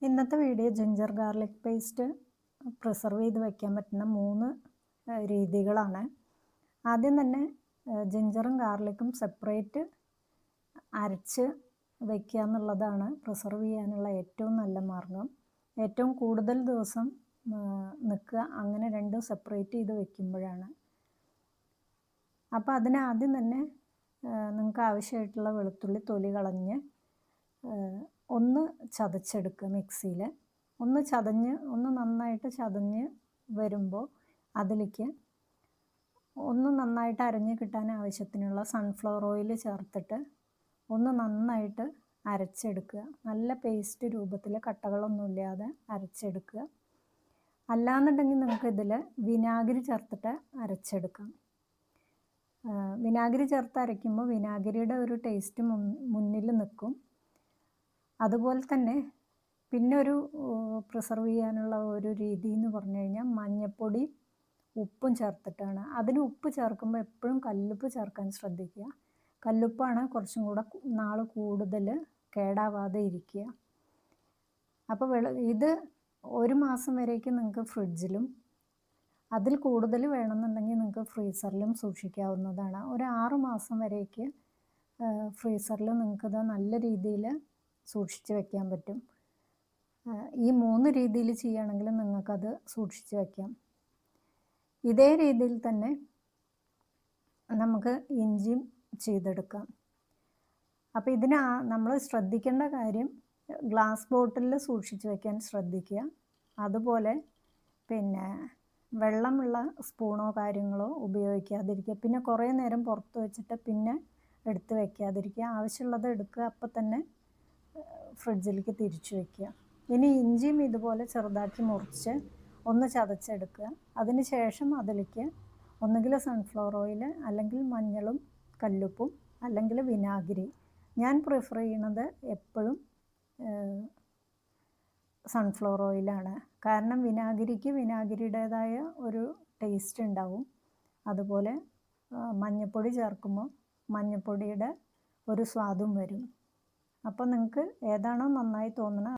ഇന്നത്തെ video ginger garlic paste preserve ചെയ്ത് വയ്ക്കാൻ പറ്റുന്ന 3 രീതികളാണ്. ആദ്യം തന്നെ ജിഞ്ചറും ഗാർലിക്കും സെപ്പറേറ്റ് അരച്ച് വയ്ക്കുക എന്നുള്ളതാണ് പ്രിസർവ് ചെയ്യാനുള്ള ഏറ്റവും നല്ല മാർഗം. ഏറ്റവും കൂടുതൽ ദിവസം നിൽക്കുക അങ്ങനെ രണ്ടും സെപ്പറേറ്റ് ചെയ്ത് വയ്ക്കുമ്പോഴാണ്. അപ്പോൾ അതിന് ആദ്യം തന്നെ നിങ്ങൾക്ക് ആവശ്യമായിട്ടുള്ള വെളുത്തുള്ളി തൊലി കളഞ്ഞ് ഒന്ന് ചതച്ചെടുക്കുക മിക്സിയിൽ. ഒന്ന് നന്നായിട്ട് ചതഞ്ഞ് വരുമ്പോൾ അതിലേക്ക് ഒന്ന് നന്നായിട്ട് അരഞ്ഞ് കിട്ടാൻ ആവശ്യത്തിനുള്ള സൺഫ്ലവർ ഓയിൽ ചേർത്തിട്ട് ഒന്ന് നന്നായിട്ട് അരച്ചെടുക്കുക. നല്ല പേസ്റ്റ് രൂപത്തിൽ കട്ടകളൊന്നുമില്ലാതെ അരച്ചെടുക്കുക. അല്ലാന്നുണ്ടെങ്കിൽ നിങ്ങൾക്ക് ഇതിൽ വിനാഗിരി ചേർത്തിട്ട് അരച്ചെടുക്കാം. വിനാഗിരി ചേർത്ത് അരയ്ക്കുമ്പോൾ വിനാഗിരിയുടെ ഒരു ടേസ്റ്റ് മുന്നിൽ നിൽക്കും. അതുപോലെ തന്നെ പിന്നെ ഒരു പ്രിസർവ് ചെയ്യാനുള്ള ഒരു രീതി എന്ന് പറഞ്ഞു കഴിഞ്ഞാൽ മഞ്ഞൾപ്പൊടി ഉപ്പും ചേർത്തിട്ടാണ്. അതിന് ഉപ്പ് ചേർക്കുമ്പോൾ എപ്പോഴും കല്ലുപ്പ് ചേർക്കാൻ ശ്രദ്ധിക്കുക. കല്ലുപ്പാണ് കുറച്ചും കൂടെ നാൾ കൂടുതൽ കേടാവാതെ ഇരിക്കുക. അപ്പോൾ ഇത് 1 മാസം വരേക്ക് നിങ്ങൾക്ക് ഫ്രിഡ്ജിലും അതിൽ കൂടുതൽ വേണമെന്നുണ്ടെങ്കിൽ നിങ്ങൾക്ക് ഫ്രീസറിലും സൂക്ഷിക്കാവുന്നതാണ്. ഒരു 6 മാസം വരേക്ക് ഫ്രീസറിൽ നിങ്ങൾക്കത് നല്ല രീതിയിൽ സൂക്ഷിച്ച് വയ്ക്കാൻ പറ്റും. ഈ 3 രീതിയിൽ ചെയ്യുകയാണെങ്കിൽ നിങ്ങൾക്കത് സൂക്ഷിച്ച് വയ്ക്കാം. ഇതേ രീതിയിൽ തന്നെ നമുക്ക് ഇഞ്ചിയും ചെയ്തെടുക്കാം. അപ്പോൾ ഇതിന് നമ്മൾ ശ്രദ്ധിക്കേണ്ട കാര്യം ഗ്ലാസ് ബോട്ടിലിൽ സൂക്ഷിച്ച് വയ്ക്കാൻ ശ്രദ്ധിക്കുക. അതുപോലെ പിന്നെ വെള്ളമുള്ള സ്പൂണോ കാര്യങ്ങളോ ഉപയോഗിക്കാതിരിക്കുക. പിന്നെ കുറേ നേരം പുറത്ത് വെച്ചിട്ട് പിന്നെ എടുത്ത് വയ്ക്കാതിരിക്കുക. ആവശ്യമുള്ളത് എടുക്കുക, അപ്പം തന്നെ ഫ്രിഡ്ജിലേക്ക് തിരിച്ചു വയ്ക്കുക. ഇനി ഇഞ്ചിയും ഇതുപോലെ ചെറുതാക്കി മുറിച്ച് ഒന്ന് ചതച്ചെടുക്കുക. അതിന് ശേഷം അതിലേക്ക് ഒന്നുകിൽ സൺഫ്ലവർ ഓയിൽ, അല്ലെങ്കിൽ മഞ്ഞളും കല്ലുപ്പും, അല്ലെങ്കിൽ വിനാഗിരി. ഞാൻ പ്രിഫർ ചെയ്യുന്നത് എപ്പോഴും സൺഫ്ലവർ ഓയിലാണ്. കാരണം വിനാഗിരിക്ക് വിനാഗിരിയുടേതായ ഒരു ടേസ്റ്റ് ഉണ്ടാവും. അതുപോലെ മഞ്ഞൾപ്പൊടി ചേർക്കുമ്പോൾ മഞ്ഞൾപ്പൊടിയുടെ ഒരു സ്വാദും വരും. അപ്പോൾ നിങ്ങൾക്ക് ഏതാണോ നന്നായി തോന്നുന്നത്